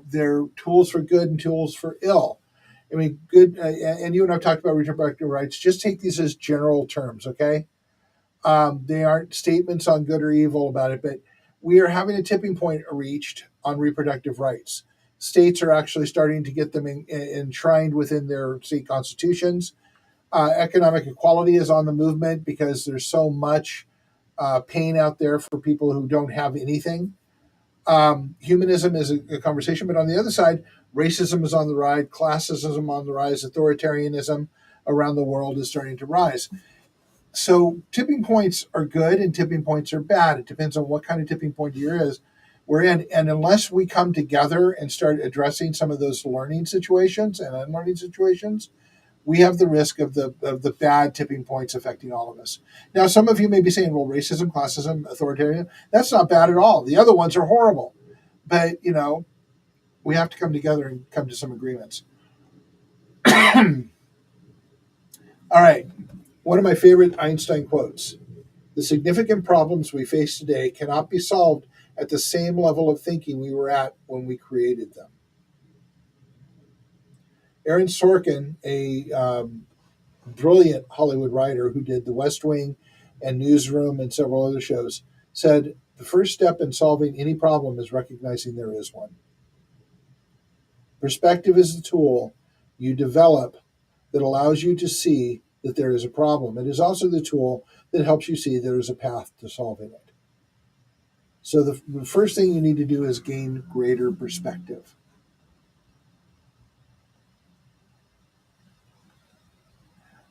S2: their tools for good and tools for ill. I mean, good, and you and I've talked about reproductive rights. Just take these as general terms, okay? They aren't statements on good or evil about it, but we are having a tipping point reached on reproductive rights. States are actually starting to get them enshrined within their state constitutions. Economic equality is on the movement because there's so much pain out there for people who don't have anything. Humanism is a conversation, but on the other side, racism is on the rise, classism on the rise, authoritarianism around the world is starting to rise. So tipping points are good and tipping points are bad. It depends on what kind of tipping point we're in. And unless we come together and start addressing some of those learning situations and unlearning situations, we have the risk of the bad tipping points affecting all of us. Now, some of you may be saying, well, racism, classism, authoritarian, that's not bad at all. The other ones are horrible. But, we have to come together and come to some agreements. All right. One of my favorite Einstein quotes: the significant problems we face today cannot be solved at the same level of thinking we were at when we created them. Aaron Sorkin, a brilliant Hollywood writer who did The West Wing and Newsroom and several other shows, said the first step in solving any problem is recognizing there is one. Perspective is the tool you develop that allows you to see that there is a problem. It is also the tool that helps you see there is a path to solving it. So the first thing you need to do is gain greater perspective.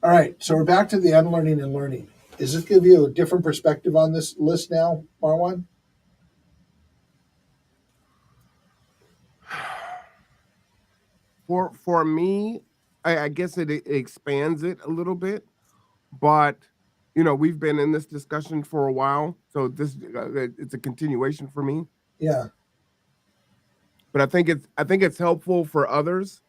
S2: All right, so we're back to the unlearning and learning. Does this give you a different perspective on this list now, Marwan?
S1: For me, I guess it expands it a little bit, but we've been in this discussion for a while, so this it's a continuation for me.
S2: Yeah.
S1: But I think it's helpful for others,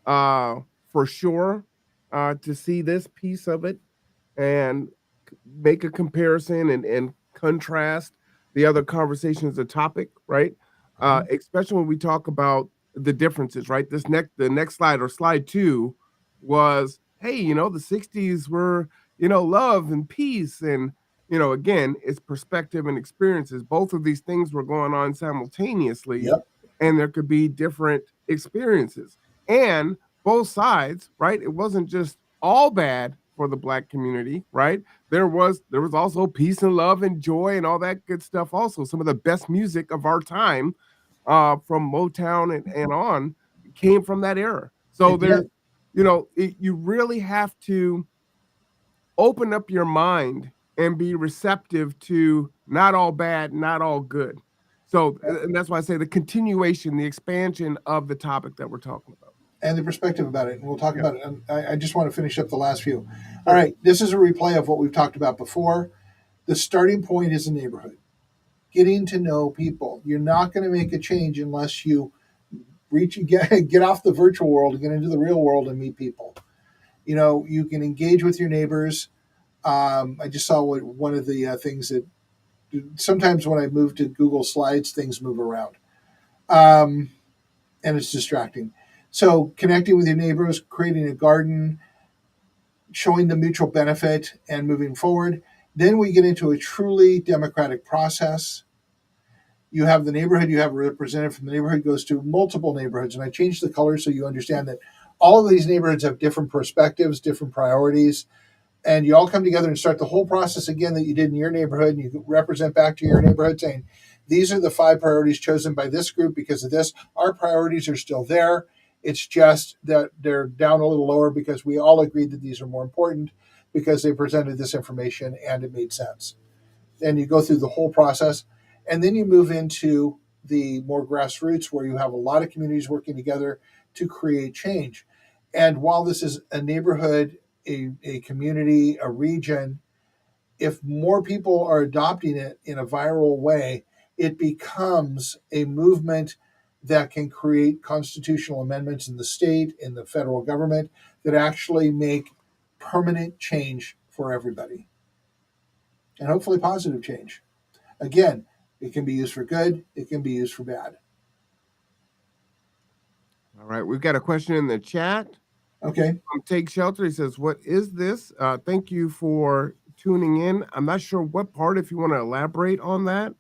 S1: uh, for sure, to see this piece of it and make a comparison and contrast the other conversations, the topic, right?
S2: Mhm.
S1: Especially when we talk about the differences, right? The next slide, or slide two, was, hey, the 60s were, love and peace. And, again, it's perspective and experiences. Both of these things were going on simultaneously,
S2: Yep.
S1: and there could be different experiences. And both sides, right? It wasn't just all bad for the black community, right? There was also peace and love and joy and all that good stuff. Also, some of the best music of our time, from Motown and on, came from that era. So
S2: It
S1: there's,
S2: did.
S1: you really have to open up your mind and be receptive to not all bad, not all good. So, and that's why I say the continuation, the expansion of the topic that we're talking about.
S2: And the perspective about it. And we'll talk
S1: Yeah,
S2: about it. And I just want to finish up the last few. All
S1: sure.
S2: right. This is a replay of what we've talked about before. The starting point is a neighborhood, getting to know people. You're not going to make a change unless you get off the virtual world and get into the real world and meet people. You can engage with your neighbors. I just saw one of the things that sometimes when I move to Google Slides, things move around. Um, and it's distracting. So connecting with your neighbors, creating a garden, showing the mutual benefit, and moving forward. Then we get into a truly democratic process. You have the neighborhood, you have a representative from the neighborhood, goes to multiple neighborhoods. And I changed the color so you understand that all of these neighborhoods have different perspectives, different priorities, and you all come together and start the whole process again that you did in your neighborhood, and you represent back to your neighborhood saying, these are the 5 priorities chosen by this group because of this. Our priorities are still there. It's just that they're down a little lower because we all agreed that these are more important because they presented this information and it made sense. And you go through the whole process, and then you move into the more grassroots where you have a lot of communities working together to create change. And while this is a neighborhood, a community, a region, if more people are adopting it in a viral way, it becomes a movement that can create constitutional amendments in the state, in the federal government, that actually make permanent change for everybody, and hopefully positive change. Again, it can be used for good, it can be used for bad.
S1: All right, we've got a question in the chat.
S2: Okay.
S1: Take Shelter. He says, "What is this? Thank you for tuning in. I'm not sure what part. If you want to elaborate on that,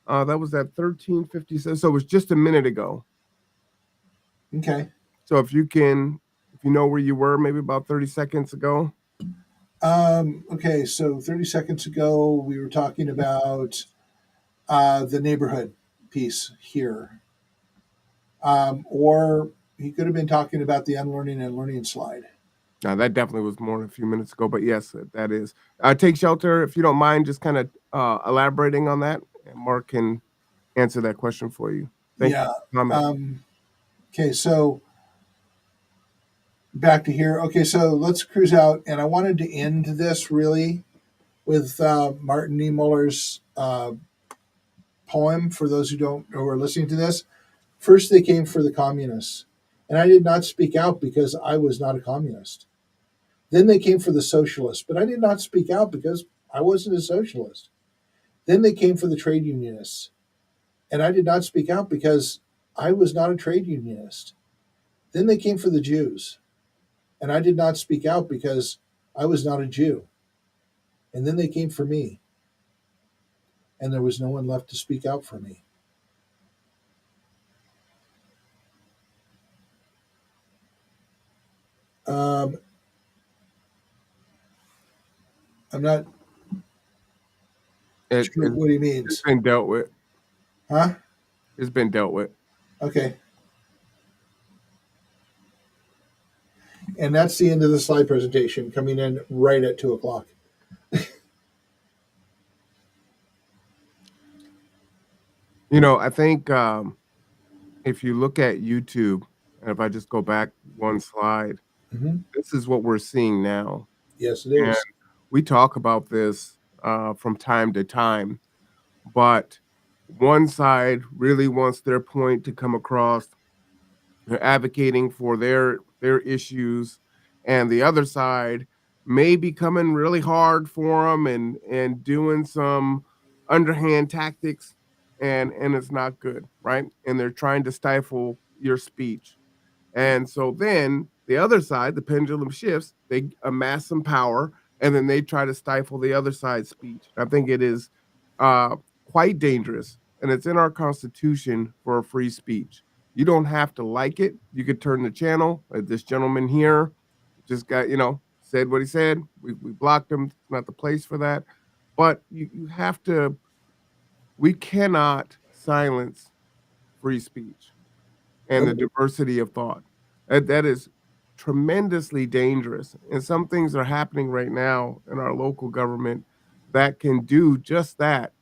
S1: that was at 13:57. So it was just a minute ago.
S2: Okay.
S1: So if you know where you were, maybe about 30 seconds ago.
S2: Okay. So 30 seconds ago, we were talking about the neighborhood piece here. Or he could have been talking about the unlearning and learning slide.
S1: Now that definitely was more than a few minutes ago, but yes, that is. Take Shelter. If you don't mind, just kind of elaborating on that, and Mark can answer that question for you. Thank you
S2: Yeah.
S1: for commenting.
S2: Okay. So back to here. Okay. So let's cruise out. And I wanted to end this really with Martin Niemöller's poem for those who are listening to this. First, they came for the communists, and I did not speak out because I was not a communist. Then they came for the socialists, but I did not speak out because I wasn't a socialist. Then they came for the trade unionists, and I did not speak out because I was not a trade unionist. Then they came for the Jews, and I did not speak out because I was not a Jew. And then they came for me, and there was no one left to speak out for me. Um, I'm not
S1: It,
S2: sure
S1: it
S2: what he
S1: it's
S2: means.
S1: been dealt with.
S2: Huh?
S1: It's been dealt with.
S2: Okay. And that's the end of the slide presentation coming in right at 2 o'clock.
S1: I think if you look at YouTube, and if I just go back one slide,
S2: Hmm.
S1: this is what we're seeing now.
S2: Yes, it
S1: And
S2: is.
S1: we talk about this from time to time, but one side really wants their point to come across. They're advocating for their issues, and the other side may be coming really hard for them and doing some underhand tactics, and it's not good, right? And they're trying to stifle your speech. And so then the other side, the pendulum shifts, they amass some power, and then they try to stifle the other side's speech. I think it is uh, quite dangerous, and it's in our Constitution for a free speech. You don't have to like it. You could turn the channel. Like this gentleman here just got, said what he said. We blocked him. It's not the place for that. But you have to, we cannot silence free speech and the
S2: Nope.
S1: diversity of thought. That is tremendously dangerous. And some things are happening right now in our local government that can do just that,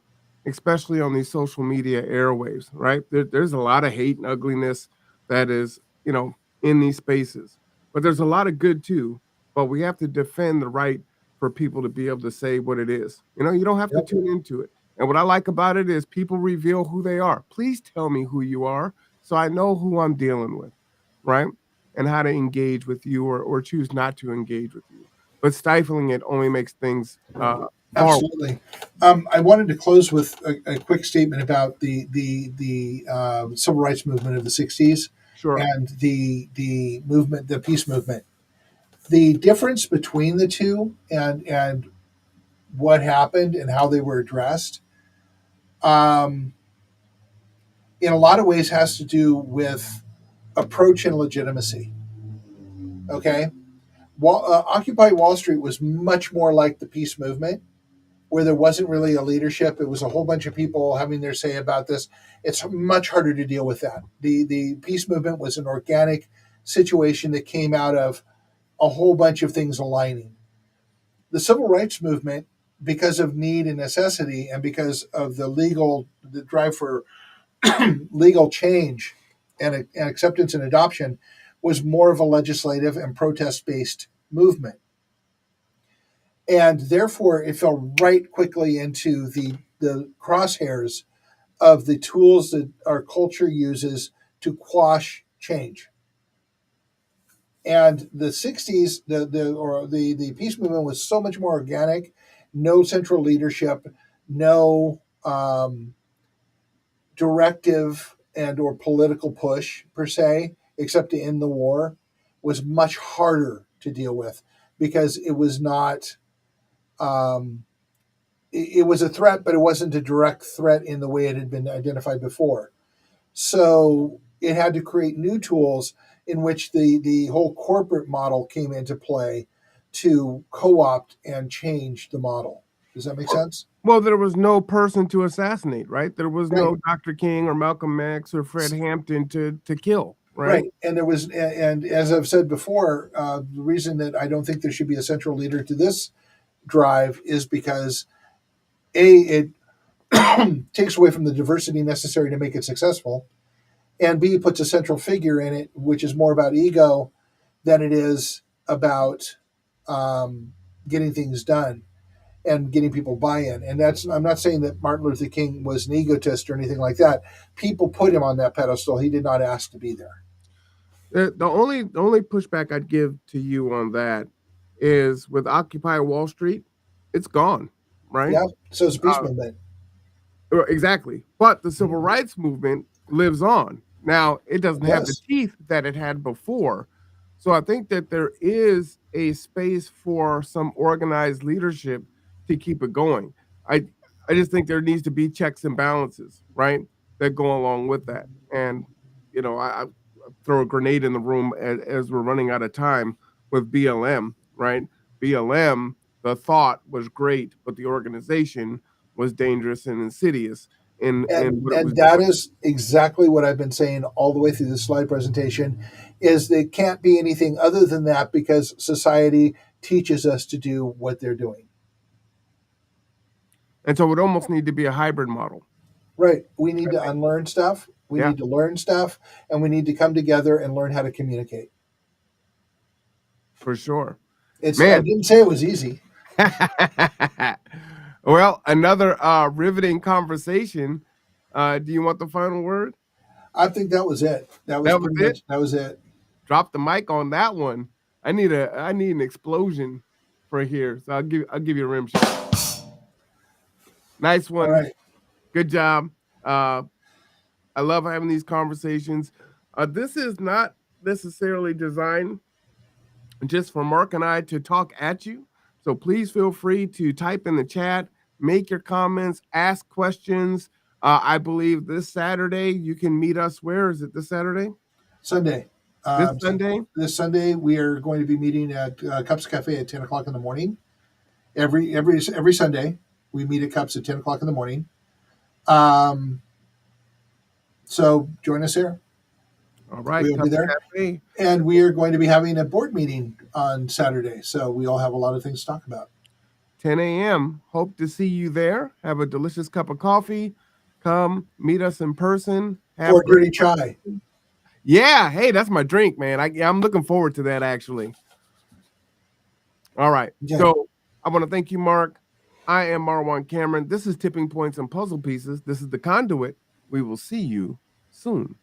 S1: especially on these social media airwaves, right? There's a lot of hate and ugliness that is, in these spaces, but there's a lot of good too. But we have to defend the right for people to be able to say what it is. You don't have to
S2: Yep.
S1: tune into it. And what I like about it is people reveal who they are. Please tell me who you are so I know who I'm dealing with, right? And how to engage with you or choose not to engage with you. But stifling it only makes things far worse.
S2: Absolutely. I wanted to close with a quick statement about the civil rights movement of the '60s
S1: Sure.
S2: and the movement, the peace movement. The difference between the two and what happened and how they were addressed, um, in a lot of ways, has to do with approach and legitimacy. Okay, Occupy Wall Street was much more like the peace movement, where there wasn't really a leadership. It was a whole bunch of people having their say about this. It's much harder to deal with that. The peace movement was an organic situation that came out of a whole bunch of things aligning. The civil rights movement, because of need and necessity, and because of the drive for legal change and acceptance and adoption, was more of a legislative and protest based movement. And therefore, it fell right quickly into the crosshairs of the tools that our culture uses to quash change. And the '60s, the peace movement was so much more organic, no central leadership, no directive and or political push per se, except to end the war, was much harder to deal with because it was not. Um, it was a threat, but it wasn't a direct threat in the way it had been identified before. So it had to create new tools in which the whole corporate model came into play to co-opt and change the model. Does that make sense?
S1: Well, there was no person to assassinate, right? There was
S2: Right.
S1: no Dr. King or Malcolm X or Fred Hampton to kill, right?
S2: Right. And there was, and as I've said before, the reason that I don't think there should be a central leader to this drive is because it takes away from the diversity necessary to make it successful, and B, puts a central figure in it, which is more about ego than it is about getting things done and getting people buy-in. And that's, I'm not saying that Martin Luther King was an egotist or anything like that. People put him on that pedestal. He did not ask to be there.
S1: The only pushback I'd give to you on that is with Occupy Wall Street, it's gone, right?
S2: Yeah. So it's a peace
S1: Uh,
S2: movement.
S1: Exactly. But the civil
S2: Mhm.
S1: rights movement lives on. Now, it doesn't have the
S2: Yes.
S1: teeth that it had before. So I think that there is a space for some organized leadership to keep it going. I I just think there needs to be checks and balances, right? That go along with that. And I throw a grenade in the room as we're running out of time. with BLM, right? BLM, the thought was great, but the organization was dangerous and insidious in what it was
S2: And that
S1: doing.
S2: is exactly what I've been saying all the way through this slide presentation, is they can't be anything other than that because society teaches us to do what they're doing.
S1: And so it would almost need to be a hybrid model.
S2: Right. We need
S1: I
S2: to
S1: think.
S2: unlearn stuff. We
S1: Yeah,
S2: need to learn stuff, and we need to come together and learn how to communicate.
S1: for sure.
S2: I
S1: Man.
S2: didn't say it was easy.
S1: Well, another riveting conversation. Do you want the final word?
S2: I think that was it. That was
S1: That was
S2: pretty
S1: it.
S2: much that was it.
S1: Drop the mic on that one. I need an explosion for here. So I'll give you a rim shot. Nice
S2: All
S1: one.
S2: right.
S1: Good job. Uh, I love having these conversations. This is not necessarily designed just for Mark and I to talk at you. So please feel free to type in the chat, make your comments, ask questions. I believe this Saturday you can meet us. Where is it this Saturday?
S2: Sunday.
S1: This
S2: So
S1: Sunday?
S2: this Sunday we are going to be meeting at Cups Cafe at 10 o'clock in the morning. Every Sunday we meet at Cups at 10 o'clock in the morning. So join us here.
S1: All right,
S2: We'll be
S1: Cups
S2: there,
S1: Cafe,
S2: and we are going to be having a board meeting on Saturday. So we all have a lot of things to talk about.
S1: 10 a.m. Hope to see you there. Have a delicious cup of coffee. Come meet us in person. Have
S2: Or
S1: great.
S2: dirty chai.
S1: Yeah, hey, that's my drink, man. I'm looking forward to that actually. All right.
S2: Yeah.
S1: So I want to thank you, Mark. I am Marwan Cameron. This is Tipping Points and Puzzle Pieces. This is the Conduit. We will see you soon.